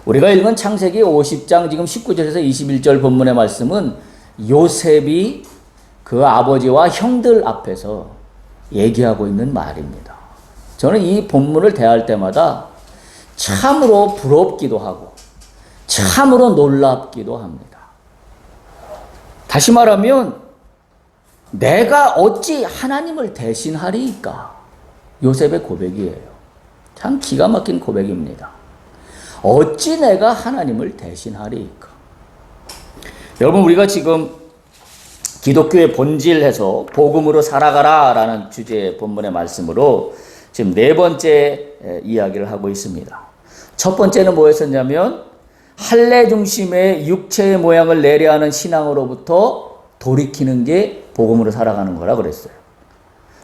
우리가 읽은 창세기 50장 지금 19절에서 21절 본문의 말씀은 요셉이 그 아버지와 형들 앞에서 얘기하고 있는 말입니다. 저는 이 본문을 대할 때마다 참으로 부럽기도 하고 참으로 놀랍기도 합니다. 다시 말하면 내가 어찌 하나님을 대신하리이까? 요셉의 고백이에요. 참 기가 막힌 고백입니다. 어찌 내가 하나님을 대신하리이까? 여러분, 우리가 지금 기독교의 본질에서 복음으로 살아가라 라는 주제의 본문의 말씀으로 지금 네 번째 이야기를 하고 있습니다. 첫 번째는 뭐였었냐면 할례 중심의 육체의 모양을 내려하는 신앙으로부터 돌이키는 게 복음으로 살아가는 거라 그랬어요.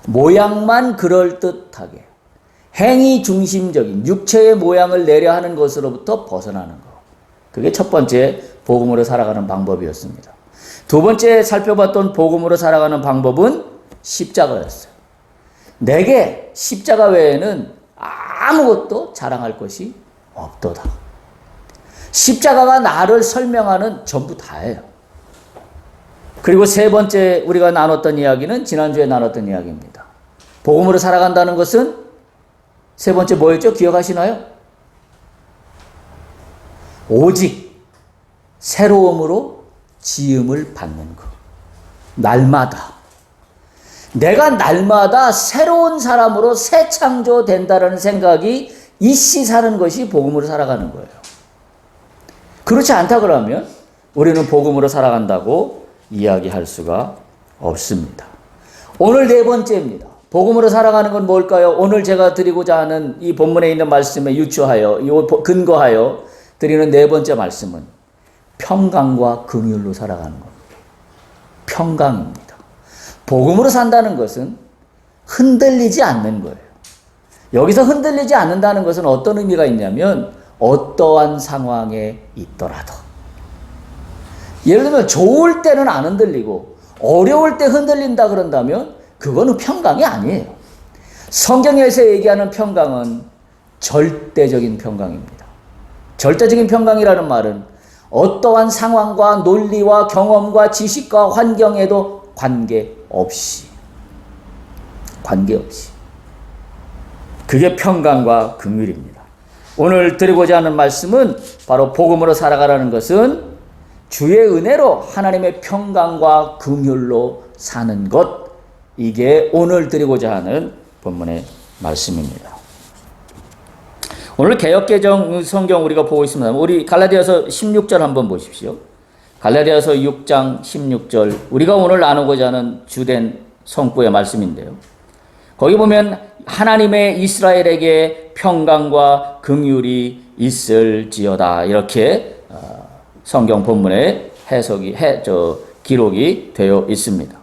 모양만 그럴듯하게 행위 중심적인 육체의 모양을 내려하는 것으로부터 벗어나는 것. 그게 첫 번째 복음으로 살아가는 방법이었습니다. 두 번째 살펴봤던 복음으로 살아가는 방법은 십자가였어요. 내게 십자가 외에는 아무것도 자랑할 것이 없도다. 십자가가 나를 설명하는 전부 다예요. 그리고 세 번째 우리가 나눴던 이야기는 지난주에 나눴던 이야기입니다. 복음으로 살아간다는 것은 세 번째 뭐였죠? 기억하시나요? 오직 새로움으로 지음을 받는 것. 날마다. 내가 날마다 새로운 사람으로 새 창조된다라는 생각이 이씨 사는 것이 복음으로 살아가는 거예요. 그렇지 않다 그러면 우리는 복음으로 살아간다고 이야기할 수가 없습니다. 오늘 네 번째입니다. 복음으로 살아가는 건 뭘까요? 오늘 제가 드리고자 하는 이 본문에 있는 말씀에 유추하여, 근거하여 드리는 네 번째 말씀은 평강과 긍휼로 살아가는 겁니다. 평강입니다. 복음으로 산다는 것은 흔들리지 않는 거예요. 여기서 흔들리지 않는다는 것은 어떤 의미가 있냐면 어떠한 상황에 있더라도. 예를 들면 좋을 때는 안 흔들리고 어려울 때 흔들린다 그런다면 그거는 평강이 아니에요. 성경에서 얘기하는 평강은 절대적인 평강입니다. 절대적인 평강이라는 말은 어떠한 상황과 논리와 경험과 지식과 환경에도 관계없이 그게 평강과 긍휼입니다. 오늘 드리고자 하는 말씀은 바로 복음으로 살아가라는 것은 주의 은혜로 하나님의 평강과 긍휼로 사는 것, 이게 오늘 드리고자 하는 본문의 말씀입니다. 오늘 개역개정 성경 우리가 보고 있습니다. 우리 갈라디아서 16절 한번 보십시오. 갈라디아서 6장 16절, 우리가 오늘 나누고자 하는 주된 성구의 말씀인데요. 거기 보면 하나님의 이스라엘에게 평강과 긍휼이 있을지어다, 이렇게 성경 본문에 기록이 되어 있습니다.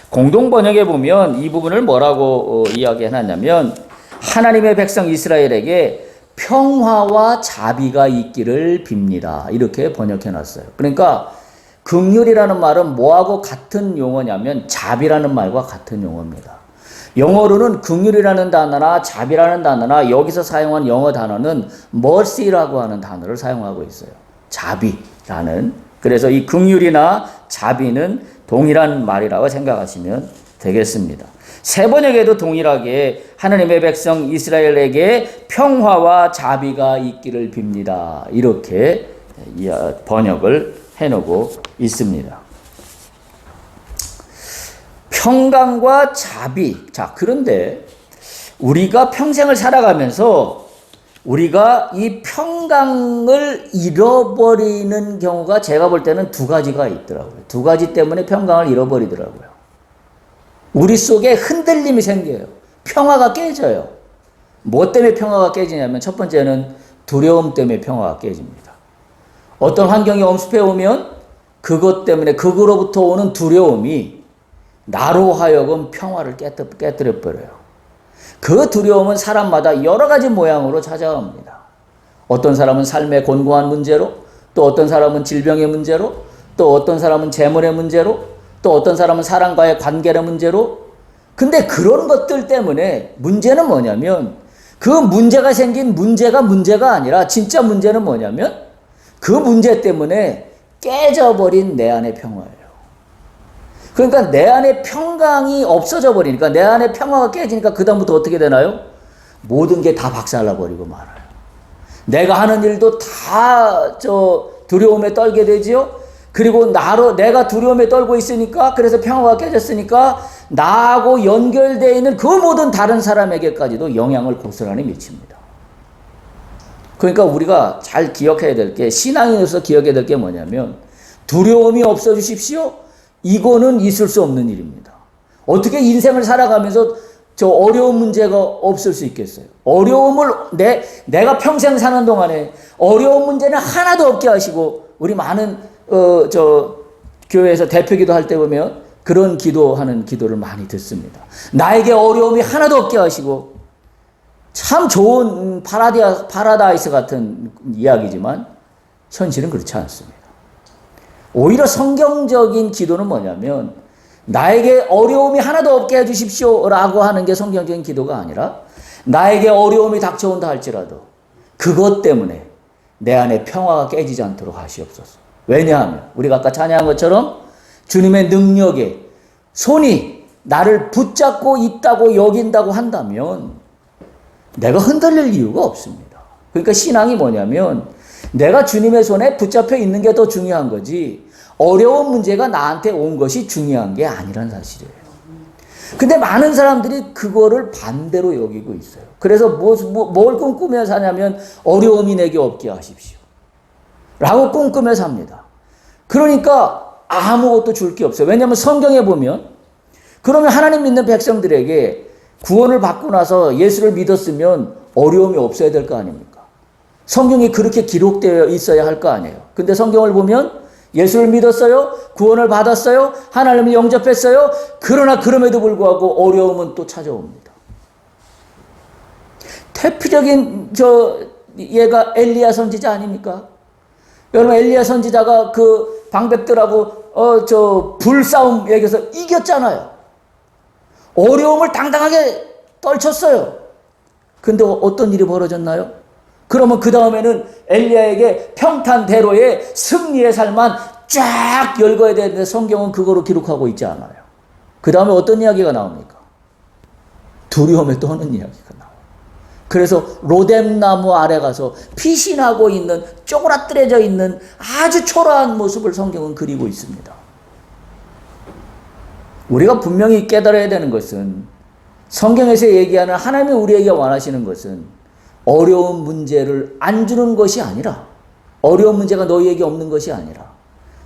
공동 번역에 보면 이 부분을 뭐라고 이야기해놨냐면 하나님의 백성 이스라엘에게 평화와 자비가 있기를 빕니다, 이렇게 번역해놨어요. 그러니까 긍휼이라는 말은 뭐하고 같은 용어냐면 자비라는 말과 같은 용어입니다. 영어로는 긍휼이라는 단어나 자비라는 단어나 여기서 사용한 영어 단어는 mercy라고 하는 단어를 사용하고 있어요. 자비라는. 그래서 이 긍휼이나 자비는 동일한 말이라고 생각하시면 되겠습니다. 세 번역에도 동일하게 하나님의 백성 이스라엘에게 평화와 자비가 있기를 빕니다, 이렇게 번역을 해놓고 있습니다. 평강과 자비. 자, 그런데 우리가 평생을 살아가면서 우리가 이 평강을 잃어버리는 경우가 제가 볼 때는 두 가지가 있더라고요. 두 가지 때문에 평강을 잃어버리더라고요. 우리 속에 흔들림이 생겨요. 평화가 깨져요. 뭐 때문에 평화가 깨지냐면 첫 번째는 두려움 때문에 평화가 깨집니다. 어떤 환경이 엄습해 오면 그것 때문에 그거로부터 오는 두려움이 나로 하여금 평화를 깨뜨려 버려요. 그 두려움은 사람마다 여러 가지 모양으로 찾아옵니다. 어떤 사람은 삶의 곤고한 문제로, 또 어떤 사람은 질병의 문제로, 또 어떤 사람은 재물의 문제로, 또 어떤 사람은 사람과의 관계의 문제로. 근데 그런 것들 때문에 문제는 뭐냐면 그 문제가 생긴 문제가 아니라 진짜 문제는 뭐냐면 그 문제 때문에 깨져버린 내 안의 평화예요. 그러니까 내 안의 평강이 없어져 버리니까, 내 안의 평화가 깨지니까 그다음부터 어떻게 되나요? 모든 게 다 박살나버리고 말아요. 내가 하는 일도 다 두려움에 떨게 되지요. 그리고 내가 두려움에 떨고 있으니까, 그래서 평화가 깨졌으니까 나하고 연결되어 있는 그 모든 다른 사람에게까지도 영향을 고스란히 미칩니다. 그러니까 우리가 잘 기억해야 될 게, 신앙인으로서 기억해야 될 게 뭐냐면, 두려움이 없어지십시오. 이거는 있을 수 없는 일입니다. 어떻게 인생을 살아가면서 저 어려운 문제가 없을 수 있겠어요? 어려움을 내가 평생 사는 동안에 어려운 문제는 하나도 없게 하시고, 우리 많은 교회에서 대표기도 할 때 보면 그런 기도하는 기도를 많이 듣습니다. 나에게 어려움이 하나도 없게 하시고, 참 좋은 파라다이스 같은 이야기지만 현실은 그렇지 않습니다. 오히려 성경적인 기도는 뭐냐면, 나에게 어려움이 하나도 없게 해주십시오 라고 하는 게 성경적인 기도가 아니라, 나에게 어려움이 닥쳐온다 할지라도 그것 때문에 내 안에 평화가 깨지지 않도록 하시옵소서. 왜냐하면 우리가 아까 찬양한 것처럼 주님의 능력에 손이 나를 붙잡고 있다고 여긴다고 한다면 내가 흔들릴 이유가 없습니다. 그러니까 신앙이 뭐냐면, 내가 주님의 손에 붙잡혀 있는 게 더 중요한 거지, 어려운 문제가 나한테 온 것이 중요한 게 아니란 사실이에요. 근데 많은 사람들이 그거를 반대로 여기고 있어요. 그래서 뭘 꿈꾸며 사냐면, 어려움이 내게 없게 하십시오 라고 꿈꾸며 삽니다. 그러니까 아무것도 줄 게 없어요. 왜냐하면 성경에 보면, 그러면 하나님 믿는 백성들에게 구원을 받고 나서 예수를 믿었으면 어려움이 없어야 될 거 아닙니까? 성경이 그렇게 기록되어 있어야 할 거 아니에요. 근데 성경을 보면 예수를 믿었어요. 구원을 받았어요. 하나님을 영접했어요. 그러나 그럼에도 불구하고 어려움은 또 찾아옵니다. 대표적인 얘가 엘리야 선지자 아닙니까? 여러분, 엘리야 선지자가 그 방백들하고 불싸움 얘기해서 이겼잖아요. 어려움을 당당하게 떨쳤어요. 근데 어떤 일이 벌어졌나요? 그러면 그 다음에는 엘리야에게 평탄대로의 승리의 삶만 쫙 열거해야 되는데 성경은 그거로 기록하고 있지 않아요. 그 다음에 어떤 이야기가 나옵니까? 두려움에 떠는 이야기가 나와요. 그래서 로뎀나무 아래 가서 피신하고 있는, 쪼그라뜨려져 있는 아주 초라한 모습을 성경은 그리고 있습니다. 우리가 분명히 깨달아야 되는 것은, 성경에서 얘기하는 하나님이 우리에게 원하시는 것은 어려운 문제를 안 주는 것이 아니라, 어려운 문제가 너희에게 없는 것이 아니라,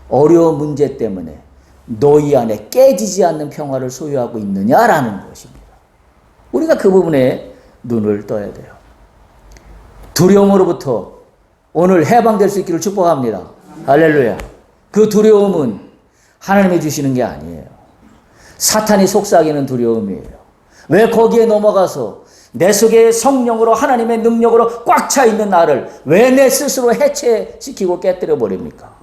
어려운 문제 때문에 너희 안에 깨지지 않는 평화를 소유하고 있느냐라는 것입니다. 우리가 그 부분에 눈을 떠야 돼요. 두려움으로부터 오늘 해방될 수 있기를 축복합니다. 할렐루야. 그 두려움은 하나님이 주시는 게 아니에요. 사탄이 속삭이는 두려움이에요. 왜 거기에 넘어가서 내 속에 성령으로, 하나님의 능력으로 꽉 차 있는 나를 왜 내 스스로 해체시키고 깨뜨려 버립니까?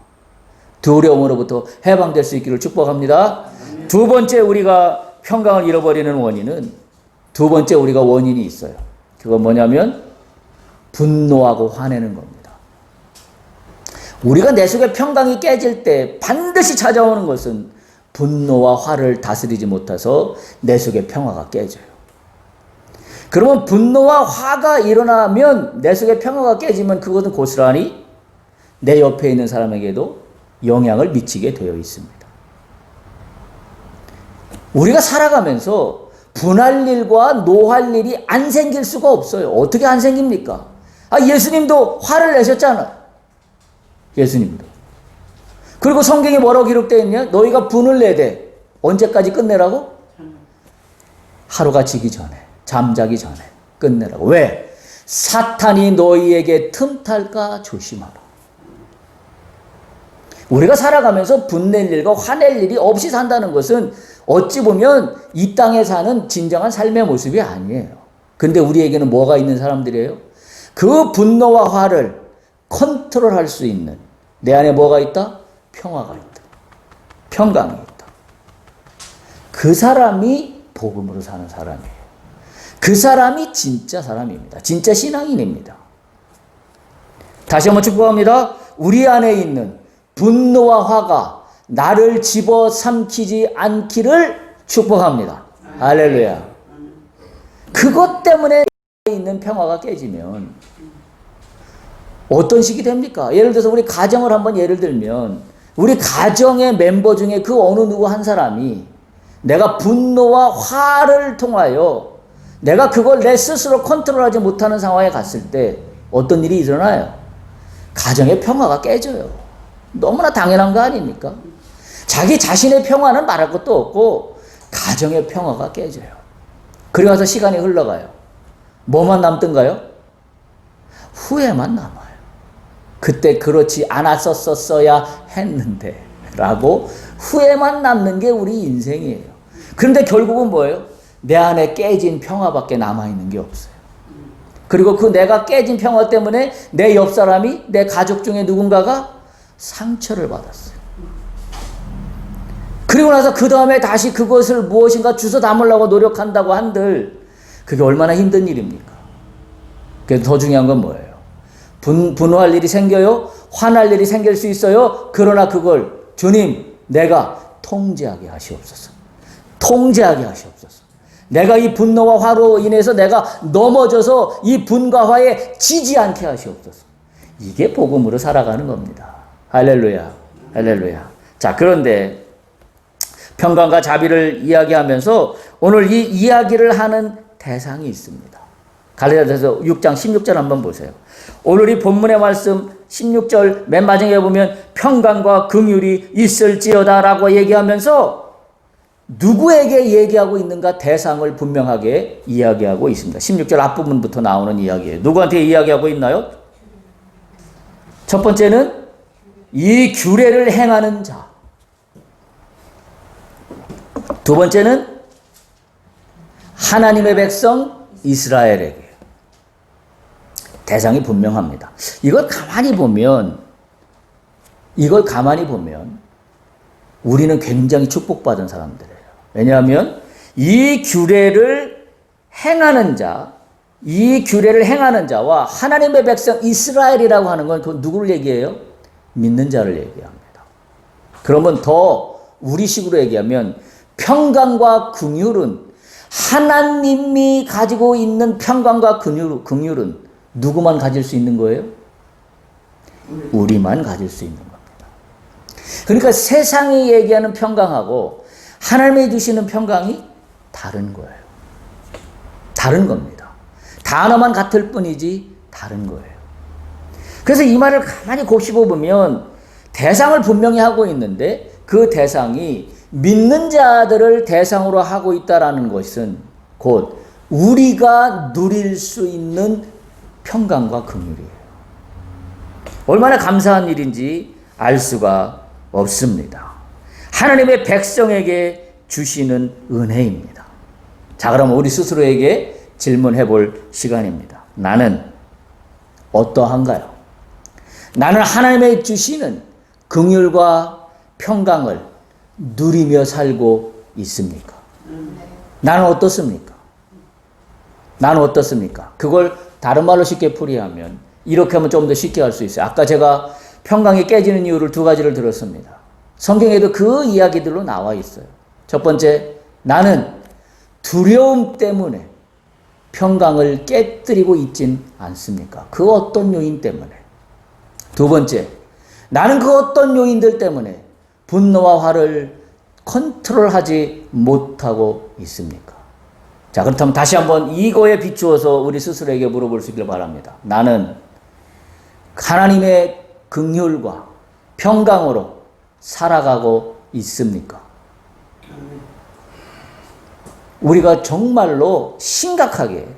두려움으로부터 해방될 수 있기를 축복합니다. 두 번째, 우리가 평강을 잃어버리는 원인은, 두 번째 우리가 원인이 있어요. 그건 뭐냐면 분노하고 화내는 겁니다. 우리가 내 속에 평강이 깨질 때 반드시 찾아오는 것은 분노와 화를 다스리지 못해서 내 속에 평화가 깨져요. 그러면 분노와 화가 일어나면, 내 속에 평화가 깨지면 그것은 고스란히 내 옆에 있는 사람에게도 영향을 미치게 되어 있습니다. 우리가 살아가면서 분할 일과 노할 일이 안 생길 수가 없어요. 어떻게 안 생깁니까? 예수님도 화를 내셨잖아요. 예수님도. 그리고 성경에 뭐라고 기록되어 있냐? 너희가 분을 내되 언제까지 끝내라고? 하루가 지기 전에, 잠자기 전에 끝내라고. 왜? 사탄이 너희에게 틈탈까 조심하라. 우리가 살아가면서 분낼 일과 화낼 일이 없이 산다는 것은 어찌 보면 이 땅에 사는 진정한 삶의 모습이 아니에요. 근데 우리에게는 뭐가 있는 사람들이에요? 그 분노와 화를 컨트롤할 수 있는, 내 안에 뭐가 있다? 평화가 있다. 평강이 있다. 그 사람이 복음으로 사는 사람이에요. 그 사람이 진짜 사람입니다. 진짜 신앙인입니다. 다시 한번 축복합니다. 우리 안에 있는 분노와 화가 나를 집어삼키지 않기를 축복합니다. 할렐루야. 그것 때문에 있는 평화가 깨지면 어떤 식이 됩니까? 예를 들어서 우리 가정을 한번 예를 들면 우리 가정의 멤버 중에 그 어느 누구 한 사람이 내가 분노와 화를 통하여 내가 그걸 내 스스로 컨트롤하지 못하는 상황에 갔을 때 어떤 일이 일어나요? 가정의 평화가 깨져요. 너무나 당연한 거 아닙니까? 자기 자신의 평화는 말할 것도 없고 가정의 평화가 깨져요. 그리고 나서 시간이 흘러가요. 뭐만 남던가요? 후회만 남아요. 그때 그렇지 않았었어야 했는데 라고 후회만 남는 게 우리 인생이에요. 그런데 결국은 뭐예요? 내 안에 깨진 평화밖에 남아있는 게 없어요. 그리고 그 내가 깨진 평화 때문에 내 옆 사람이 내 가족 중에 누군가가 상처를 받았어요. 그리고 나서 그 다음에 다시 그것을 무엇인가 주워 담으려고 노력한다고 한들 그게 얼마나 힘든 일입니까? 그래서 더 중요한 건 뭐예요? 분노할 일이 생겨요. 화날 일이 생길 수 있어요. 그러나 그걸 주님 내가 통제하게 하시옵소서. 통제하게 하시옵소서. 내가 이 분노와 화로 인해서 내가 넘어져서 이 분과 화에 지지 않게 하시옵소서. 이게 복음으로 살아가는 겁니다. 할렐루야. 할렐루야. 자, 그런데 평강과 자비를 이야기하면서 오늘 이 이야기를 하는 대상이 있습니다. 갈라디아서 6장 16절 한번 보세요. 오늘 이 본문의 말씀 16절 맨 마지막에 보면 평강과 긍휼이 있을지어다라고 얘기하면서 누구에게 얘기하고 있는가 대상을 분명하게 이야기하고 있습니다. 16절 앞부분부터 나오는 이야기예요. 누구한테 이야기하고 있나요? 첫 번째는 이 규례를 행하는 자. 두 번째는 하나님의 백성 이스라엘에게. 대상이 분명합니다. 이걸 가만히 보면 우리는 굉장히 축복받은 사람들이에요. 왜냐하면 이 규례를 행하는 자와 하나님의 백성 이스라엘이라고 하는 건 그 누구를 얘기해요? 믿는 자를 얘기합니다. 그러면 더 우리식으로 얘기하면 평강과 긍휼은 하나님이 가지고 있는 평강과 긍휼은 누구만 가질 수 있는 거예요? 우리만 가질 수 있는 겁니다. 그러니까 세상이 얘기하는 평강하고 하나님이 주시는 평강이 다른 거예요. 다른 겁니다. 단어만 같을 뿐이지 다른 거예요. 그래서 이 말을 가만히 곱씹어 보면 대상을 분명히 하고 있는데 그 대상이 믿는 자들을 대상으로 하고 있다라는 것은 곧 우리가 누릴 수 있는 평강과 긍휼이에요. 얼마나 감사한 일인지 알 수가 없습니다. 하나님의 백성에게 주시는 은혜입니다. 자, 그럼 우리 스스로에게 질문해 볼 시간입니다. 나는 어떠한가요? 나는 하나님의 주시는 긍휼과 평강을 누리며 살고 있습니까? 나는 어떻습니까? 그걸 다른 말로 쉽게 풀이하면 이렇게 하면 좀 더 쉽게 할 수 있어요. 아까 제가 평강이 깨지는 이유를 두 가지를 들었습니다. 성경에도 그 이야기들로 나와 있어요. 첫 번째, 나는 두려움 때문에 평강을 깨뜨리고 있진 않습니까? 그 어떤 요인 때문에. 두 번째, 나는 그 어떤 요인들 때문에 분노와 화를 컨트롤하지 못하고 있습니까? 자, 그렇다면 다시 한번 이거에 비추어서 우리 스스로에게 물어볼 수 있기를 바랍니다. 나는 하나님의 긍휼과 평강으로 살아가고 있습니까? 우리가 정말로 심각하게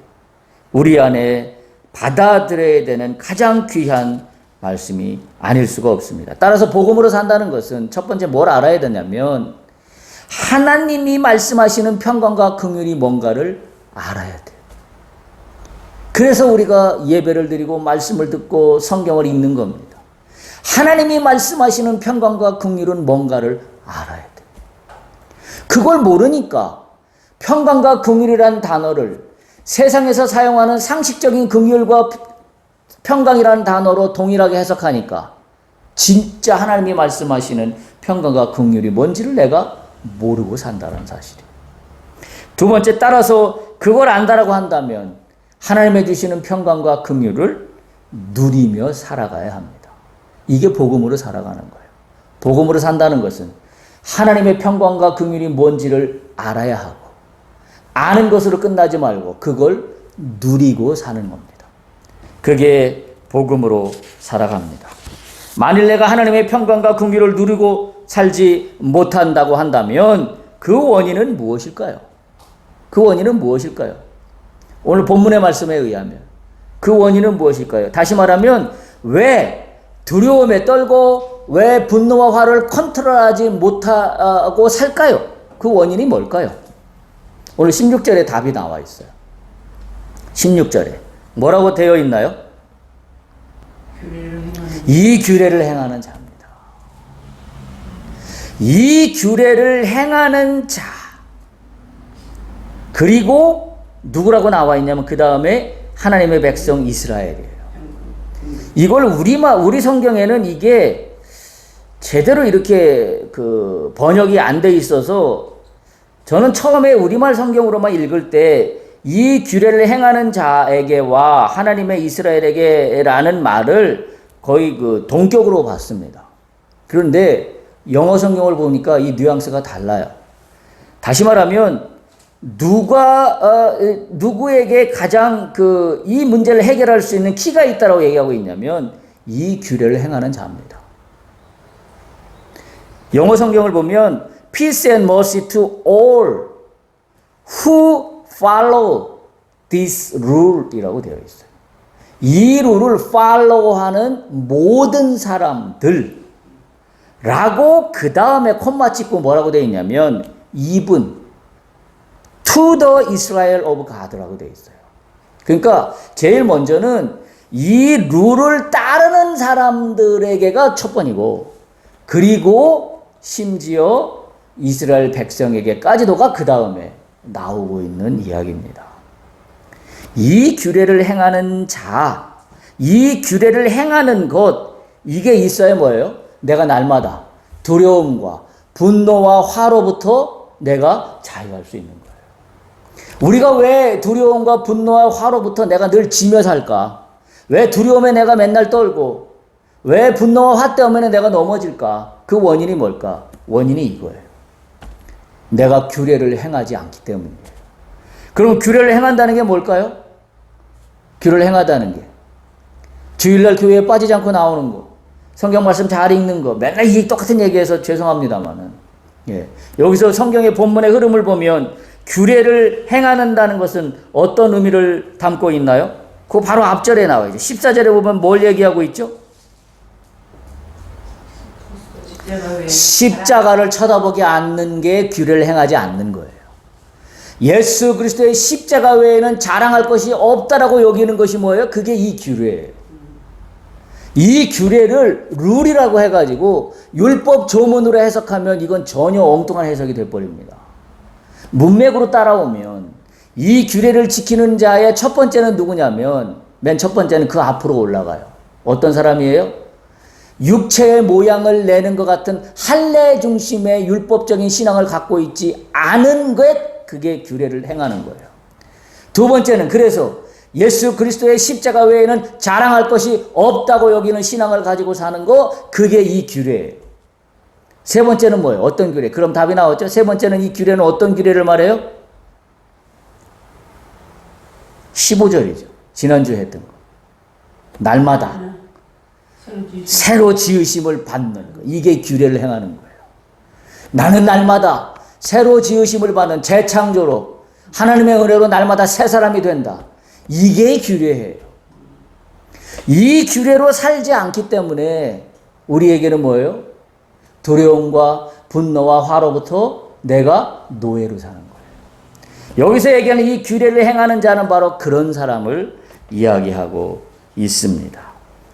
우리 안에 받아들여야 되는 가장 귀한 말씀이 아닐 수가 없습니다. 따라서 복음으로 산다는 것은 첫 번째 뭘 알아야 되냐면 하나님이 말씀하시는 평강과 긍휼이 뭔가를 알아야 돼요. 그래서 우리가 예배를 드리고 말씀을 듣고 성경을 읽는 겁니다. 하나님이 말씀하시는 평강과 긍휼은 뭔가를 알아야 돼요. 그걸 모르니까 평강과 긍휼이라는 단어를 세상에서 사용하는 상식적인 긍휼과 평강이라는 단어로 동일하게 해석하니까 진짜 하나님이 말씀하시는 평강과 긍휼이 뭔지를 내가 모르고 산다는 사실이에요. 두 번째, 따라서 그걸 안다라고 한다면 하나님의 주시는 평강과 긍휼을 누리며 살아가야 합니다. 이게 복음으로 살아가는 거예요. 복음으로 산다는 것은 하나님의 평강과 긍휼이 뭔지를 알아야 하고, 아는 것으로 끝나지 말고 그걸 누리고 사는 겁니다. 그게 복음으로 살아갑니다. 만일 내가 하나님의 평강과 긍휼을 누리고 살지 못한다고 한다면 그 원인은 무엇일까요? 그 원인은 무엇일까요? 오늘 본문의 말씀에 의하면 그 원인은 무엇일까요? 다시 말하면 왜 두려움에 떨고 왜 분노와 화를 컨트롤하지 못하고 살까요? 그 원인이 뭘까요? 오늘 16절에 답이 나와 있어요. 16절에 뭐라고 되어 있나요? 이 규례를 행하는 자입니다. 이 규례를 행하는 자. 그리고 누구라고 나와 있냐면 그 다음에 하나님의 백성 이스라엘이에요. 이걸 우리 성경에는 이게 제대로 이렇게 번역이 안 돼 있어서 저는 처음에 우리말 성경으로만 읽을 때 이 규례를 행하는 자에게와 하나님의 이스라엘에게라는 말을 거의 동격으로 봤습니다. 그런데 영어 성경을 보니까 이 뉘앙스가 달라요. 다시 말하면 누구에게 가장 이 문제를 해결할 수 있는 키가 있다라고 얘기하고 있냐면 이 규례를 행하는 자입니다. 영어 성경을 보면 peace and mercy to all who follow this rule 이라고 되어 있어요. 이 룰을 follow하는 모든 사람들 라고 그 다음에 콤마 찍고 뭐라고 되어 있냐면 even to the Israel of God라고 되어 있어요. 그러니까 제일 먼저는 이 룰을 따르는 사람들에게가 첫 번이고, 그리고 심지어 이스라엘 백성에게까지도가 그 다음에 나오고 있는 이야기입니다. 이 규례를 행하는 자, 이 규례를 행하는 것, 이게 있어야 뭐예요? 내가 날마다 두려움과 분노와 화로부터 내가 자유할 수 있는 거예요. 우리가 왜 두려움과 분노와 화로부터 내가 늘 지며 살까? 왜 두려움에 내가 맨날 떨고, 왜 분노와 화 때문에 내가 넘어질까? 그 원인이 뭘까? 원인이 이거예요. 내가 규례를 행하지 않기 때문이에요. 그럼 규례를 행한다는 게 뭘까요? 규례를 행하다는 게 주일날 교회에 빠지지 않고 나오는 거, 성경 말씀 잘 읽는 거, 맨날 이 똑같은 얘기해서 죄송합니다만은, 여기서 성경의 본문의 흐름을 보면 규례를 행한다는 것은 어떤 의미를 담고 있나요? 그 바로 앞절에 나와요. 14절에 보면 뭘 얘기하고 있죠? 십자가를 쳐다보지 않는 게 규례를 행하지 않는 거예요. 예수 그리스도의 십자가 외에는 자랑할 것이 없다라고 여기는 것이 뭐예요? 그게 이 규례예요. 이 규례를 룰이라고 해가지고 율법 조문으로 해석하면 이건 전혀 엉뚱한 해석이 돼버립니다. 문맥으로 따라오면 이 규례를 지키는 자의 첫 번째는 누구냐면, 맨 첫 번째는 그 앞으로 올라가요. 어떤 사람이에요? 육체의 모양을 내는 것 같은 할례 중심의 율법적인 신앙을 갖고 있지 않은 것, 그게 규례를 행하는 거예요. 두 번째는 그래서 예수 그리스도의 십자가 외에는 자랑할 것이 없다고 여기는 신앙을 가지고 사는 거, 그게 이 규례예요. 세 번째는 뭐예요? 어떤 규례? 그럼 답이 나왔죠? 세 번째는 이 규례는 어떤 규례를 말해요? 15절이죠. 지난주에 했던 거. 날마다 새로 지으심을 받는 거. 이게 규례를 행하는 거예요. 나는 날마다 새로 지으심을 받는 재창조로 하나님의 은혜로 날마다 새 사람이 된다. 이게 규례예요. 이 규례로 살지 않기 때문에 우리에게는 뭐예요? 두려움과 분노와 화로부터 내가 노예로 사는 거예요. 여기서 얘기하는 이 규례를 행하는 자는 바로 그런 사람을 이야기하고 있습니다.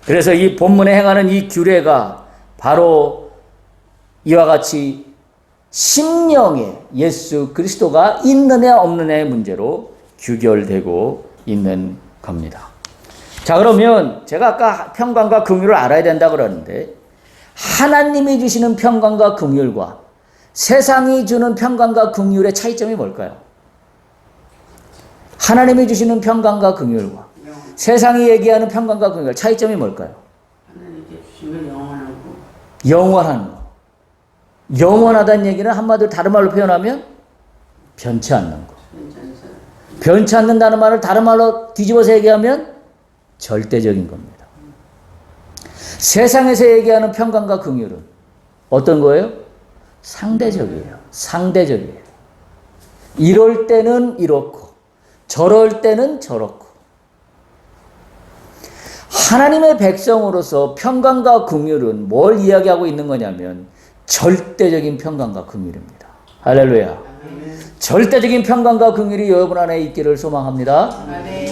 그래서 이 본문에 행하는 이 규례가 바로 이와 같이 심령에 예수 그리스도가 있느냐 없느냐의 문제로 규결되고 있는 겁니다. 자, 그러면 제가 아까 평강과 긍휼을 알아야 된다 그러는데 하나님이 주시는 평강과 긍휼과 세상이 주는 평강과 긍휼의 차이점이 뭘까요? 하나님이 주시는 평강과 긍휼과 세상이 얘기하는 평강과 긍휼 차이점이 뭘까요? 하나님께 주시면 영원하고 영원한 거. 영원하다는 얘기는 한마디로 다른 말로 표현하면 변치 않는 거. 괜찮은 사람. 변치 않는다는 말을 다른 말로 뒤집어서 얘기하면 절대적인 겁니다. 세상에서 얘기하는 평강과 긍휼은 어떤 거예요? 상대적이에요. 상대적이에요. 이럴 때는 이렇고 저럴 때는 저렇고. 하나님의 백성으로서 평강과 긍휼은 뭘 이야기하고 있는 거냐면 절대적인 평강과 긍휼입니다. 할렐루야. 절대적인 평강과 긍휼이 여러분 안에 있기를 소망합니다.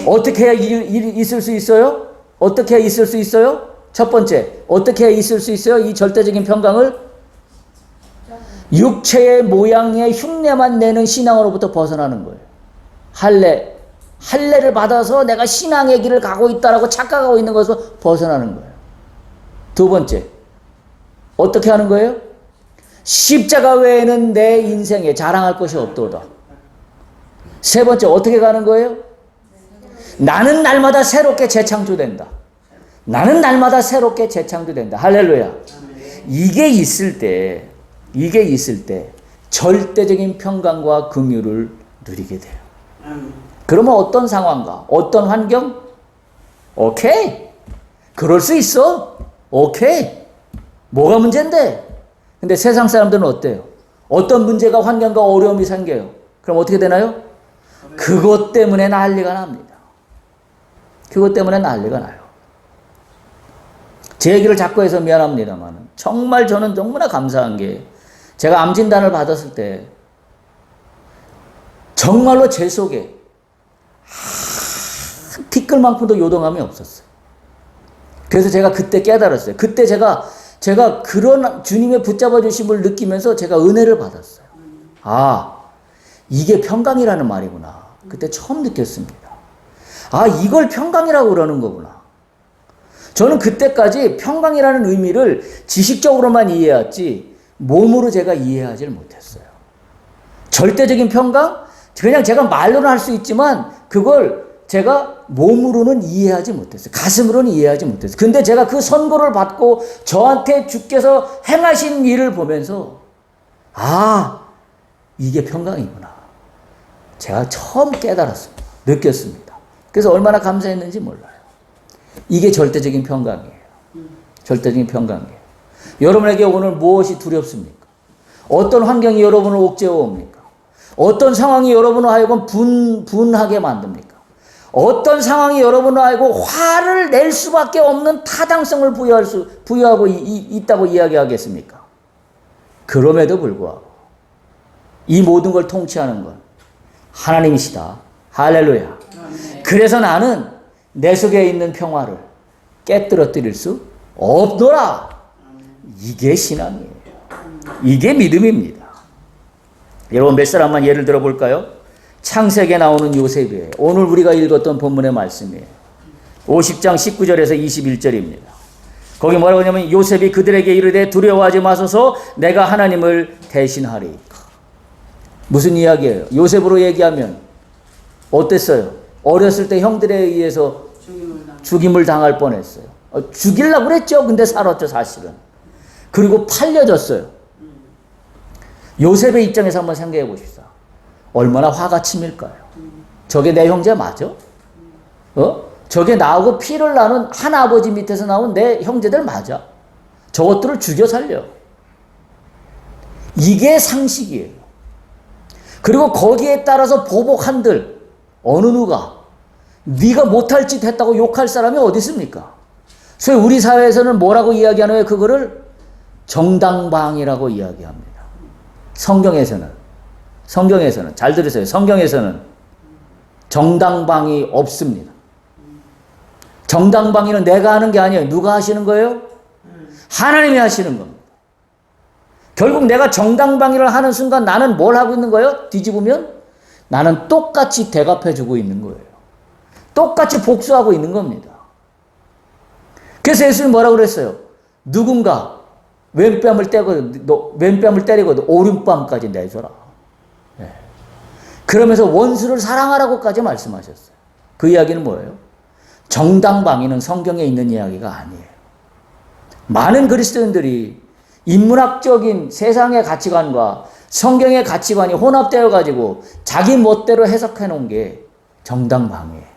어떻게 해야 있을 수 있어요? 어떻게 해야 있을 수 있어요? 첫 번째, 어떻게 해야 있을 수 있어요? 이 절대적인 평강을 육체의 모양의 흉내만 내는 신앙으로부터 벗어나는 거예요. 할례를 받아서 내가 신앙의 길을 가고 있다라고 착각하고 있는 것에서 벗어나는 거예요. 두 번째, 어떻게 하는 거예요? 십자가 외에는 내 인생에 자랑할 것이 없도다. 세 번째, 어떻게 가는 거예요? 나는 날마다 새롭게 재창조된다. 나는 날마다 새롭게 재창조된다. 할렐루야. 이게 있을 때 절대적인 평강과 긍휼을 누리게 돼요. 그러면 어떤 상황과 어떤 환경? 오케이. 그럴 수 있어. 오케이. 뭐가 문제인데? 근데 세상 사람들은 어때요? 어떤 문제가 환경과 어려움이 생겨요. 그럼 어떻게 되나요? 그것 때문에 난리가 납니다. 그것 때문에 난리가 나요. 제 얘기를 자꾸 해서 미안합니다만 정말 저는 너무나 감사한 게 제가 암 진단을 받았을 때 정말로 제 속에 한 티끌만큼도 요동함이 없었어요. 그래서 제가 그때 깨달았어요. 그때 제가 그런 주님의 붙잡아 주심을 느끼면서 제가 은혜를 받았어요. 아, 이게 평강이라는 말이구나. 그때 처음 느꼈습니다. 아, 이걸 평강이라고 그러는 거구나. 저는 그때까지 평강이라는 의미를 지식적으로만 이해했지 몸으로 제가 이해하지를 못했어요. 절대적인 평강? 그냥 제가 말로는 할 수 있지만 그걸 제가 몸으로는 이해하지 못했어요. 가슴으로는 이해하지 못했어요. 근데 제가 그 선고를 받고 저한테 주께서 행하신 일을 보면서 아, 이게 평강이구나. 제가 처음 깨달았습니다. 느꼈습니다. 그래서 얼마나 감사했는지 몰라요. 이게 절대적인 평강이에요. 절대적인 평강이에요. 여러분에게 오늘 무엇이 두렵습니까? 어떤 환경이 여러분을 옥죄어 옵니까? 어떤 상황이 여러분을 하여금 분하게 만듭니까? 어떤 상황이 여러분을 하여금 화를 낼 수밖에 없는 타당성을 부여하고 있다고 이야기하겠습니까? 그럼에도 불구하고 이 모든 걸 통치하는 건 하나님이시다. 할렐루야. 그래서 나는 내 속에 있는 평화를 깨뜨려뜨릴 수 없노라. 이게 신앙이에요. 이게 믿음입니다. 여러분 몇 사람만 예를 들어 볼까요? 창세기에 나오는 요셉이에요. 오늘 우리가 읽었던 본문의 말씀이에요. 50장 19절에서 21절입니다. 거기 뭐라고 하냐면 요셉이 그들에게 이르되 두려워하지 마소서 내가 하나님을 대신하리이까. 무슨 이야기예요? 요셉으로 얘기하면 어땠어요? 어렸을 때 형들에 의해서 죽임을 당할 뻔했어요. 죽이려고 그랬죠. 근데 살았죠 사실은. 그리고 팔려졌어요. 요셉의 입장에서 한번 생각해 보십시오. 얼마나 화가 치밀까요? 저게 내 형제 맞아? 저게 나하고 피를 나눈 한 아버지 밑에서 나온 내 형제들 맞아? 저것들을 죽여 살려. 이게 상식이에요. 그리고 거기에 따라서 보복한들 어느 누가 네가 못할 짓 했다고 욕할 사람이 어디 있습니까? 그래서 우리 사회에서는 뭐라고 이야기하나요? 그거를 정당방위라고 이야기합니다. 성경에서는 잘 들으세요. 성경에서는 정당방위 없습니다. 정당방위는 내가 하는 게 아니에요. 누가 하시는 거예요? 하나님이 하시는 겁니다. 결국 내가 정당방위를 하는 순간 나는 뭘 하고 있는 거예요? 뒤집으면 나는 똑같이 대갚해주고 있는 거예요. 똑같이 복수하고 있는 겁니다. 그래서 예수님 뭐라고 그랬어요? 누군가 왼뺨을 때리고 오른뺨까지 내줘라. 네. 그러면서 원수를 사랑하라고까지 말씀하셨어요. 그 이야기는 뭐예요? 정당방위는 성경에 있는 이야기가 아니에요. 많은 그리스도인들이 인문학적인 세상의 가치관과 성경의 가치관이 혼합되어 가지고 자기 멋대로 해석해 놓은 게 정당방위예요.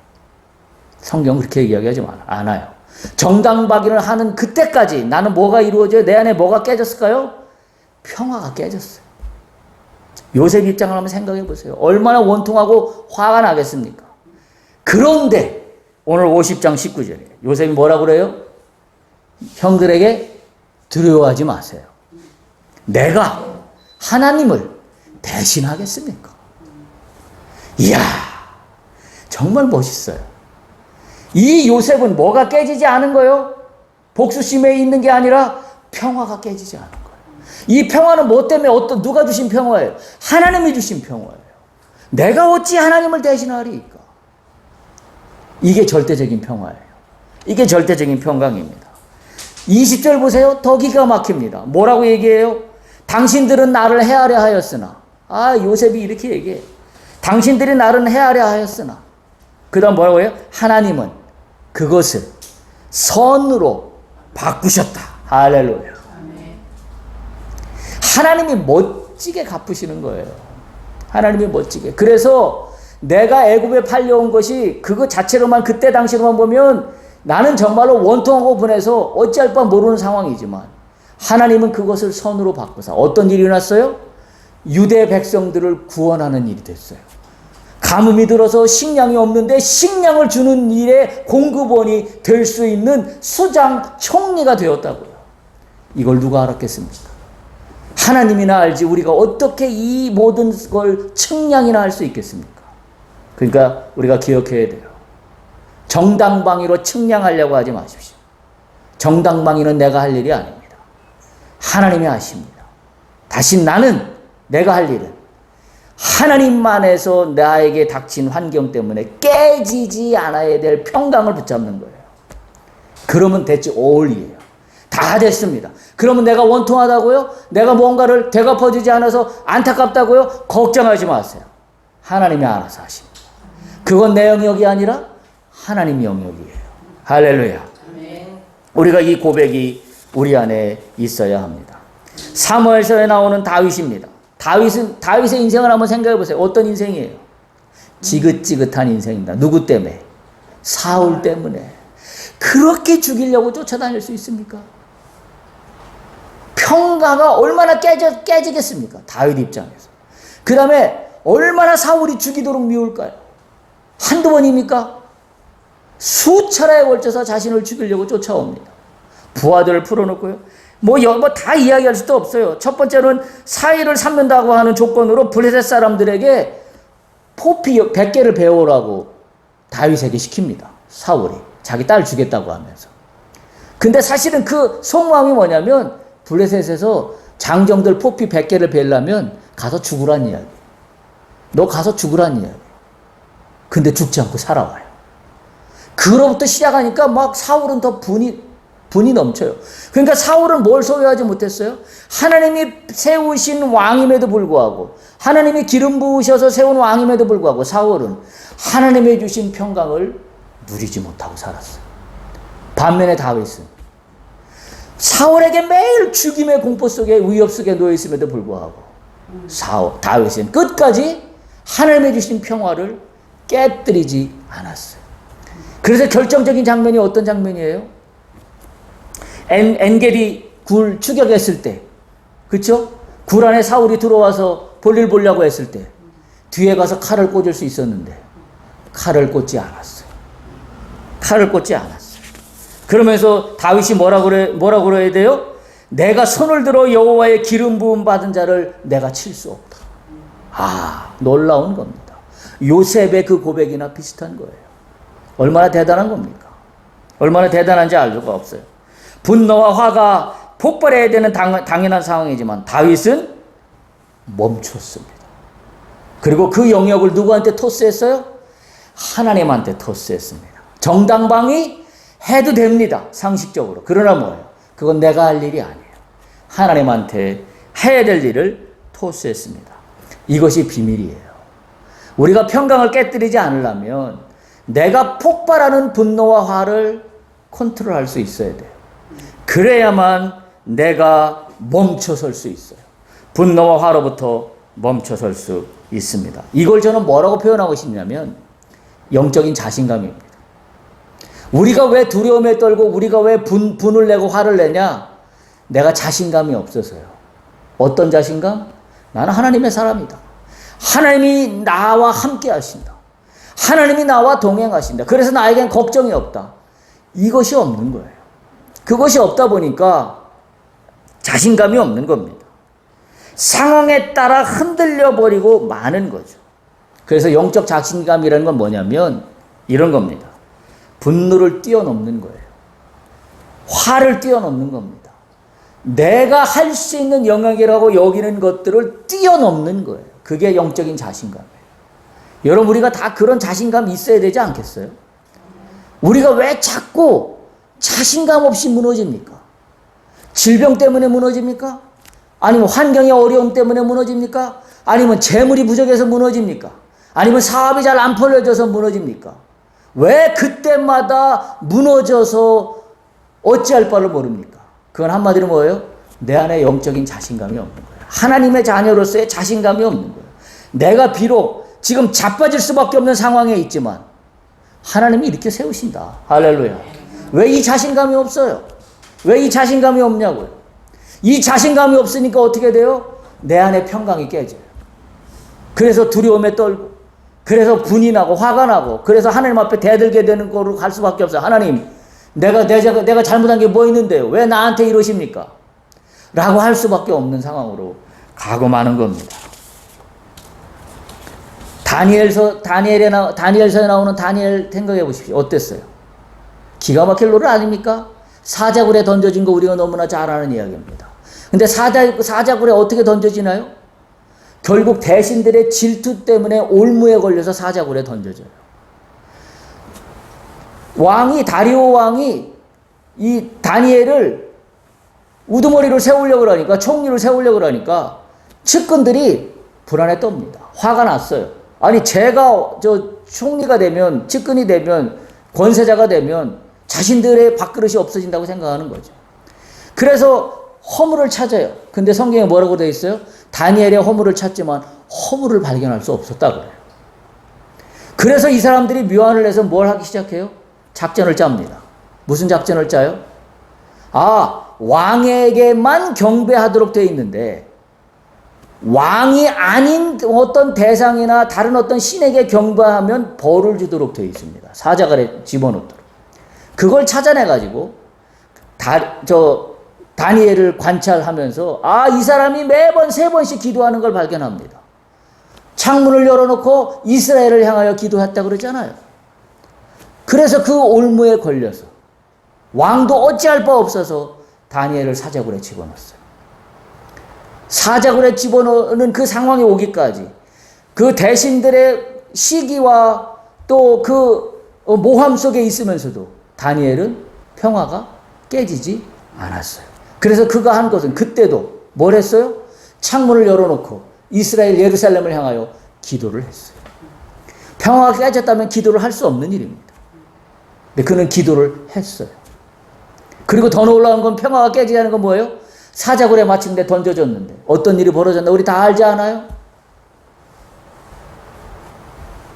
성경은 그렇게 이야기하지 않아요. 정당방위를 하는 그때까지 나는 뭐가 이루어져요? 내 안에 뭐가 깨졌을까요? 평화가 깨졌어요. 요셉 입장을 한번 생각해 보세요. 얼마나 원통하고 화가 나겠습니까? 그런데 오늘 50장 19절에 요셉이 뭐라고 그래요? 형들에게 두려워하지 마세요. 내가 하나님을 대신하겠습니까? 이야, 정말 멋있어요. 이 요셉은 뭐가 깨지지 않은 거예요? 복수심에 있는 게 아니라 평화가 깨지지 않은 거예요. 이 평화는 뭐 때문에 누가 주신 평화예요? 하나님이 주신 평화예요. 내가 어찌 하나님을 대신하리까? 이게 절대적인 평화예요. 이게 절대적인 평강입니다. 20절 보세요. 더 기가 막힙니다. 뭐라고 얘기해요? 당신들은 나를 헤아려 하였으나. 요셉이 이렇게 얘기해요. 당신들이 나를 헤아려 하였으나. 그 다음 뭐라고 해요? 하나님은 그것을 선으로 바꾸셨다. 할렐루야. 하나님이 멋지게 갚으시는 거예요. 하나님이 멋지게. 그래서 내가 애굽에 팔려온 것이 그거 자체로만 그때 당시로만 보면 나는 정말로 원통하고 분해서 어찌할 바 모르는 상황이지만 하나님은 그것을 선으로 바꾸사 어떤 일이 일어났어요? 유대 백성들을 구원하는 일이 됐어요. 가뭄이 들어서 식량이 없는데 식량을 주는 일에 공급원이 될 수 있는 수장 총리가 되었다고요. 이걸 누가 알았겠습니까? 하나님이나 알지 우리가 어떻게 이 모든 걸 측량이나 할 수 있겠습니까? 그러니까 우리가 기억해야 돼요. 정당방위로 측량하려고 하지 마십시오. 정당방위는 내가 할 일이 아닙니다. 하나님이 하십니다. 다시 내가 할 일은 하나님만에서 나에게 닥친 환경 때문에 깨지지 않아야 될 평강을 붙잡는 거예요. 그러면 됐지 올이에요. 다 됐습니다. 그러면 내가 원통하다고요? 내가 뭔가를 되갚아주지 않아서 안타깝다고요? 걱정하지 마세요. 하나님이 알아서 하십니다. 그건 내 영역이 아니라 하나님 영역이에요. 할렐루야. 우리가 이 고백이 우리 안에 있어야 합니다. 사무엘서에 나오는 다윗입니다. 다윗의 인생을 한번 생각해 보세요. 어떤 인생이에요? 지긋지긋한 인생입니다. 누구 때문에? 사울 때문에. 그렇게 죽이려고 쫓아다닐 수 있습니까? 평가가 얼마나 깨지겠습니까? 다윗 입장에서. 그 다음에 얼마나 사울이 죽이도록 미울까요? 한두 번입니까? 수차례에 걸쳐서 자신을 죽이려고 쫓아옵니다. 부하들을 풀어놓고요. 다 이야기할 수도 없어요. 첫 번째는 사위를 삼는다고 하는 조건으로 블레셋 사람들에게 포피 100개를 배우라고 다윗에게 시킵니다. 사울이. 자기 딸 주겠다고 하면서. 근데 사실은 그 속마음이 뭐냐면 블레셋에서 장정들 포피 100개를 베려면 가서 죽으란 이야기. 너 가서 죽으란 이야기. 근데 죽지 않고 살아와요. 그로부터 시작하니까 막 사울은 더 분이 넘쳐요. 그러니까 사울은 뭘 소유하지 못했어요? 하나님이 세우신 왕임에도 불구하고 하나님이 기름 부으셔서 세운 왕임에도 불구하고 사울은 하나님이 주신 평강을 누리지 못하고 살았어요. 반면에 다윗은 사울에게 매일 죽임의 공포 속에 위협 속에 놓여 있음에도 불구하고 다윗은 끝까지 하나님이 주신 평화를 깨뜨리지 않았어요. 그래서 결정적인 장면이 어떤 장면이에요? 엔겔이 굴 추격했을 때, 그쵸? 굴 안에 사울이 들어와서 볼일 보려고 했을 때 뒤에 가서 칼을 꽂을 수 있었는데 칼을 꽂지 않았어요. 칼을 꽂지 않았어요. 그러면서 다윗이 뭐라고 그래야 돼요? 내가 손을 들어 여호와의 기름 부음 받은 자를 내가 칠 수 없다. 놀라운 겁니다. 요셉의 그 고백이나 비슷한 거예요. 얼마나 대단한 겁니까? 얼마나 대단한지 알 수가 없어요. 분노와 화가 폭발해야 되는 당연한 상황이지만 다윗은 멈췄습니다. 그리고 그 영역을 누구한테 토스했어요? 하나님한테 토스했습니다. 정당방위 해도 됩니다. 상식적으로. 그러나 뭐예요? 그건 내가 할 일이 아니에요. 하나님한테 해야 될 일을 토스했습니다. 이것이 비밀이에요. 우리가 평강을 깨뜨리지 않으려면 내가 폭발하는 분노와 화를 컨트롤할 수 있어야 돼요. 그래야만 내가 멈춰설 수 있어요. 분노와 화로부터 멈춰설 수 있습니다. 이걸 저는 뭐라고 표현하고 싶냐면 영적인 자신감입니다. 우리가 왜 두려움에 떨고 우리가 왜 분을 내고 화를 내냐? 내가 자신감이 없어서요. 어떤 자신감? 나는 하나님의 사람이다. 하나님이 나와 함께 하신다. 하나님이 나와 동행하신다. 그래서 나에겐 걱정이 없다. 이것이 없는 거예요. 그것이 없다 보니까 자신감이 없는 겁니다. 상황에 따라 흔들려 버리고 마는 거죠. 그래서 영적 자신감이라는 건 뭐냐면 이런 겁니다. 분노를 뛰어넘는 거예요. 화를 뛰어넘는 겁니다. 내가 할 수 있는 영역이라고 여기는 것들을 뛰어넘는 거예요. 그게 영적인 자신감이에요. 여러분, 우리가 다 그런 자신감이 있어야 되지 않겠어요? 우리가 왜 자꾸 자신감 없이 무너집니까? 질병 때문에 무너집니까? 아니면 환경의 어려움 때문에 무너집니까? 아니면 재물이 부족해서 무너집니까? 아니면 사업이 잘 안 벌어져서 무너집니까? 왜 그때마다 무너져서 어찌할 바를 모릅니까? 그건 한마디로 뭐예요? 내 안에 영적인 자신감이 없는 거예요. 하나님의 자녀로서의 자신감이 없는 거예요. 내가 비록 지금 자빠질 수밖에 없는 상황에 있지만 하나님이 이렇게 세우신다. 할렐루야. 왜 이 자신감이 없어요? 왜 이 자신감이 없냐고요? 이 자신감이 없으니까 어떻게 돼요? 내 안에 평강이 깨져요. 그래서 두려움에 떨고, 그래서 분이 나고 화가 나고, 그래서 하나님 앞에 대들게 되는 거로 갈 수밖에 없어요. 하나님, 내가 잘못한 게 뭐 있는데요? 왜 나한테 이러십니까? 라고 할 수밖에 없는 상황으로 가고 마는 겁니다. 다니엘서에 나오는 다니엘 생각해 보십시오. 어땠어요? 기가 막힐 노래 아닙니까? 사자굴에 던져진 거 우리가 너무나 잘 아는 이야기입니다. 근데 사자굴에 어떻게 던져지나요? 결국 대신들의 질투 때문에 올무에 걸려서 사자굴에 던져져요. 다리오 왕이 이 다니엘을 우두머리로 세우려고 그러니까, 총리를 세우려고 그러니까 측근들이 불안에 떱니다. 화가 났어요. 아니, 제가 총리가 되면, 측근이 되면, 권세자가 되면 자신들의 밥그릇이 없어진다고 생각하는 거죠. 그래서 허물을 찾아요. 근데 성경에 뭐라고 되어 있어요? 다니엘의 허물을 찾지만 허물을 발견할 수 없었다고 해요. 그래서 이 사람들이 묘안을 해서 뭘 하기 시작해요? 작전을 짭니다. 무슨 작전을 짜요? 왕에게만 경배하도록 되어 있는데 왕이 아닌 어떤 대상이나 다른 어떤 신에게 경배하면 벌을 주도록 되어 있습니다. 사자굴에 집어넣도록. 그걸 찾아내가지고 다니엘을 관찰하면서 이 사람이 매번 3번씩 기도하는 걸 발견합니다. 창문을 열어놓고 이스라엘을 향하여 기도했다 그러잖아요. 그래서 그 올무에 걸려서 왕도 어찌할 바 없어서 다니엘을 사자굴에 집어넣었어요. 사자굴에 집어넣는 그 상황이 오기까지 그 대신들의 시기와 또 그 모함 속에 있으면서도 다니엘은 평화가 깨지지 않았어요. 그래서 그가 한 것은 그때도 뭘 했어요? 창문을 열어놓고 이스라엘 예루살렘을 향하여 기도를 했어요. 평화가 깨졌다면 기도를 할 수 없는 일입니다. 근데 그는 기도를 했어요. 그리고 더 놀라운 건 평화가 깨지지 않은 건 뭐예요? 사자굴에 마침내 던져졌는데 어떤 일이 벌어졌나 우리 다 알지 않아요?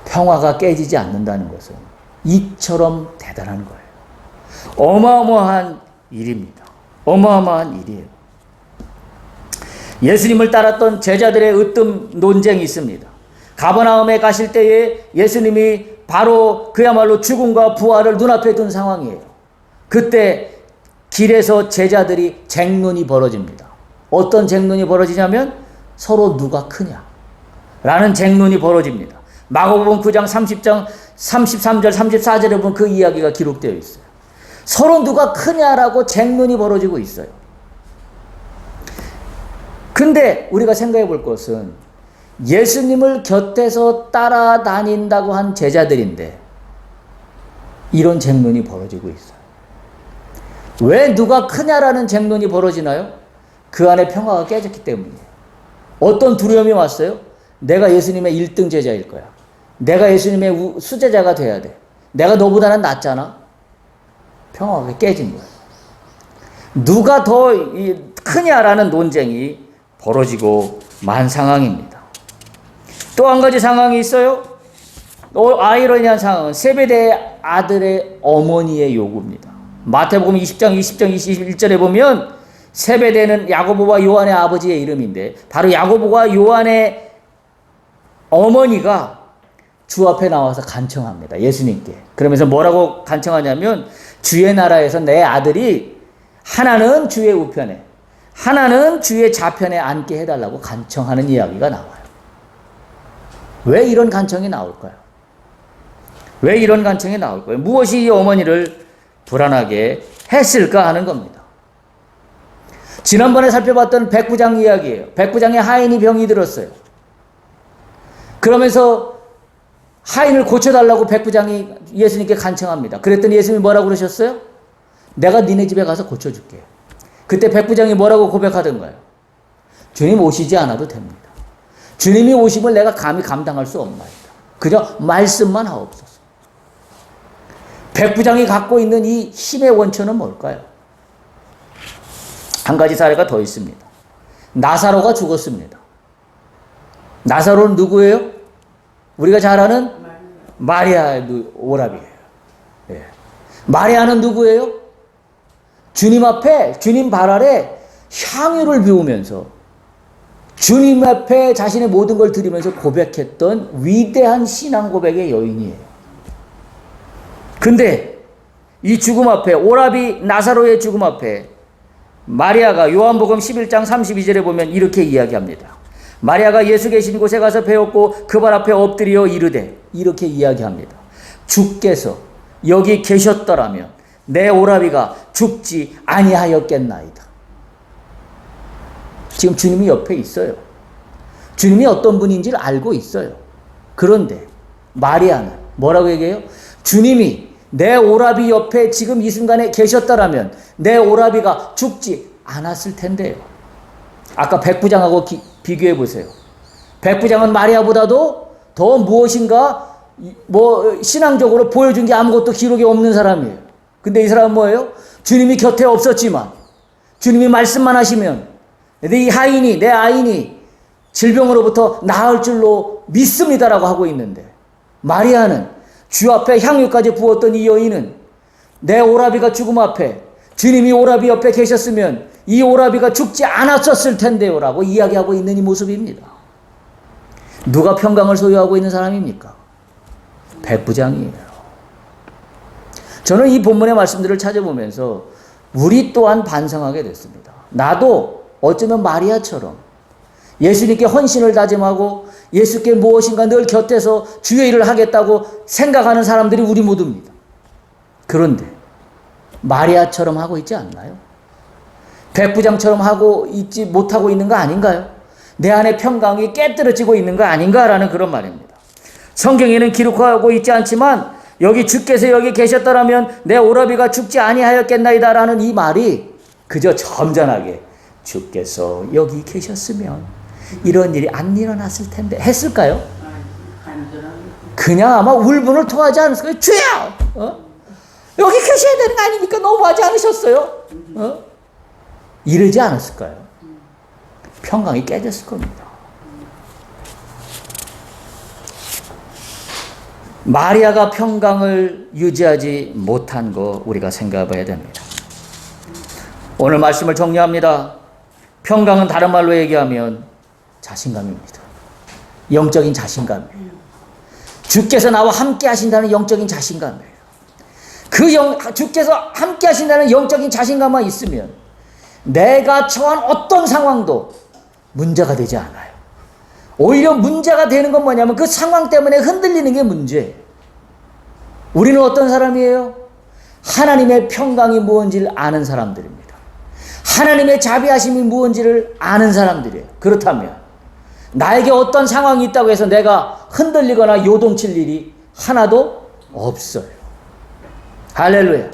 평화가 깨지지 않는다는 것은 이처럼 대단한 거예요. 어마어마한 일입니다. 어마어마한 일이에요. 예수님을 따랐던 제자들의 으뜸 논쟁이 있습니다. 가버나움에 가실 때에 예수님이 바로 그야말로 죽음과 부활을 눈앞에 둔 상황이에요. 그때 길에서 제자들이 쟁론이 벌어집니다. 어떤 쟁론이 벌어지냐면 서로 누가 크냐 라는 쟁론이 벌어집니다. 마가복음 9장 30장 33절 34절에 보면 그 이야기가 기록되어 있어요. 서로 누가 크냐라고 쟁론이 벌어지고 있어요. 근데 우리가 생각해 볼 것은 예수님을 곁에서 따라다닌다고 한 제자들인데 이런 쟁론이 벌어지고 있어요. 왜 누가 크냐라는 쟁론이 벌어지나요? 그 안에 평화가 깨졌기 때문이에요. 어떤 두려움이 왔어요? 내가 예수님의 1등 제자일 거야. 내가 예수님의 수제자가 돼야 돼. 내가 너보다는 낫잖아. 평화가 깨진 거예요. 누가 더 크냐라는 논쟁이 벌어지고 만 상황입니다. 또 한 가지 상황이 있어요. 아이러니한 상황은 세베대의 아들의 어머니의 요구입니다. 마태복음 20장 20장 21절에 보면 세베대는 야고보와 요한의 아버지의 이름인데 바로 야고보와 요한의 어머니가 주 앞에 나와서 간청합니다. 예수님께. 그러면서 뭐라고 간청하냐면 주의 나라에서 내 아들이 하나는 주의 우편에 하나는 주의 좌편에 앉게 해달라고 간청하는 이야기가 나와요. 왜 이런 간청이 나올까요? 왜 이런 간청이 나올까요? 무엇이 이 어머니를 불안하게 했을까 하는 겁니다. 지난번에 살펴봤던 백부장 이야기예요. 백부장의 하인이 병이 들었어요. 그러면서 하인을 고쳐달라고 백부장이 예수님께 간청합니다. 그랬더니 예수님이 뭐라고 그러셨어요? 내가 니네 집에 가서 고쳐줄게. 그때 백부장이 뭐라고 고백하던가요? 주님 오시지 않아도 됩니다. 주님이 오심을 내가 감히 감당할 수 없나이다. 그저 말씀만 하옵소서. 백부장이 갖고 있는 이 힘의 원천은 뭘까요? 한 가지 사례가 더 있습니다. 나사로가 죽었습니다. 나사로는 누구예요? 우리가 잘 아는 마리아의 오라비예요. 예. 마리아는 누구예요? 주님 앞에, 주님 발 아래 향유를 비우면서 주님 앞에 자신의 모든 걸 드리면서 고백했던 위대한 신앙 고백의 여인이에요. 근데 이 죽음 앞에, 오라비 나사로의 죽음 앞에 마리아가 요한복음 11장 32절에 보면 이렇게 이야기합니다. 마리아가 예수 계신 곳에 가서 배웠고 그 발 앞에 엎드려 이르되, 이렇게 이야기합니다. 주께서 여기 계셨더라면 내 오라비가 죽지 아니하였겠나이다. 지금 주님이 옆에 있어요. 주님이 어떤 분인지를 알고 있어요. 그런데 마리아는 뭐라고 얘기해요? 주님이 내 오라비 옆에 지금 이 순간에 계셨더라면 내 오라비가 죽지 않았을 텐데요. 아까 백부장하고 비교해 보세요. 백부장은 마리아보다도 더 무엇인가 신앙적으로 보여준 게 아무것도 기록이 없는 사람이에요. 근데 이 사람은 뭐예요? 주님이 곁에 없었지만 주님이 말씀만 하시면 이 하인이, 내 아인이 질병으로부터 나을 줄로 믿습니다라고 하고 있는데, 마리아는 주 앞에 향유까지 부었던 이 여인은 내 오라비가 죽음 앞에 주님이 오라비 옆에 계셨으면 이 오라비가 죽지 않았었을 텐데요 라고 이야기하고 있는 이 모습입니다. 누가 평강을 소유하고 있는 사람입니까? 백부장이에요. 저는 이 본문의 말씀들을 찾아보면서 우리 또한 반성하게 됐습니다. 나도 어쩌면 마리아처럼 예수님께 헌신을 다짐하고 예수께 무엇인가 늘 곁에서 주의 일을 하겠다고 생각하는 사람들이 우리 모두입니다. 그런데 마리아처럼 하고 있지 않나요? 백부장처럼 하고 있지 못하고 있는 거 아닌가요? 내 안에 평강이 깨뜨려지고 있는 거 아닌가라는 그런 말입니다. 성경에는 기록하고 있지 않지만 여기 주께서 여기 계셨더라면 내 오라비가 죽지 아니하였겠나이다라는 이 말이 그저 점잖하게 주께서 여기 계셨으면 이런 일이 안 일어났을 텐데 했을까요? 그냥 아마 울분을 토하지 않았을까요? 주여! 여기 계셔야 되는 거 아닙니까? 너무하지 않으셨어요? 이러지 않았을까요? 평강이 깨졌을 겁니다. 마리아가 평강을 유지하지 못한 거 우리가 생각해 봐야 됩니다. 오늘 말씀을 정리합니다. 평강은 다른 말로 얘기하면 자신감입니다. 영적인 자신감이에요. 주께서 나와 함께 하신다는 영적인 자신감이에요. 주께서 함께 하신다는 영적인 자신감만 있으면 내가 처한 어떤 상황도 문제가 되지 않아요. 오히려 문제가 되는 건 뭐냐면 그 상황 때문에 흔들리는 게 문제예요. 우리는 어떤 사람이에요? 하나님의 평강이 무엇인지를 아는 사람들입니다. 하나님의 자비하심이 무엇인지를 아는 사람들이에요. 그렇다면 나에게 어떤 상황이 있다고 해서 내가 흔들리거나 요동칠 일이 하나도 없어요. 할렐루야.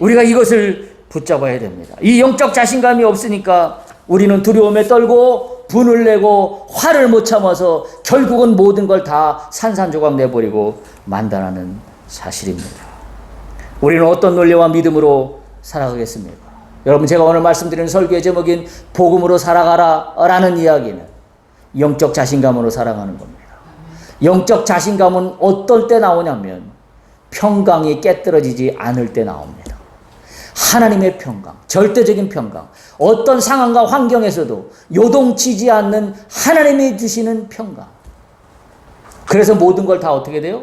우리가 이것을 붙잡아야 됩니다. 이 영적 자신감이 없으니까 우리는 두려움에 떨고 분을 내고 화를 못 참아서 결국은 모든 걸 다 산산조각 내버리고 만다라는 사실입니다. 우리는 어떤 논리와 믿음으로 살아가겠습니까? 여러분, 제가 오늘 말씀드리는 설교의 제목인 복음으로 살아가라 라는 이야기는 영적 자신감으로 살아가는 겁니다. 영적 자신감은 어떨 때 나오냐면 평강이 깨뜨려지지 않을 때 나옵니다. 하나님의 평강, 절대적인 평강, 어떤 상황과 환경에서도 요동치지 않는 하나님이 주시는 평강. 그래서 모든 걸 다 어떻게 돼요?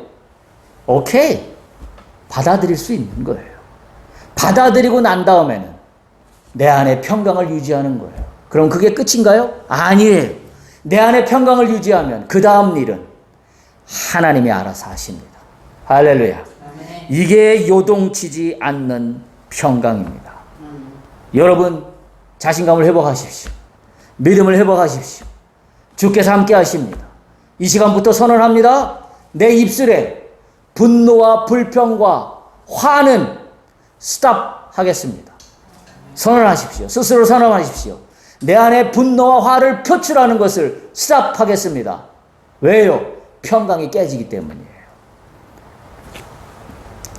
오케이, 받아들일 수 있는 거예요. 받아들이고 난 다음에는 내 안에 평강을 유지하는 거예요. 그럼 그게 끝인가요? 아니에요. 내 안에 평강을 유지하면 그 다음 일은 하나님이 알아서 하십니다. 할렐루야. 이게 요동치지 않는 평강입니다. 여러분, 자신감을 회복하십시오. 믿음을 회복하십시오. 주께서 함께 하십니다. 이 시간부터 선언합니다. 내 입술에 분노와 불평과 화는 스탑하겠습니다. 선언하십시오. 스스로 선언하십시오. 내 안에 분노와 화를 표출하는 것을 스탑하겠습니다. 왜요? 평강이 깨지기 때문이에요.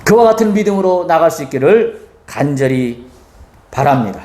그와 같은 믿음으로 나갈 수 있기를 간절히 바랍니다.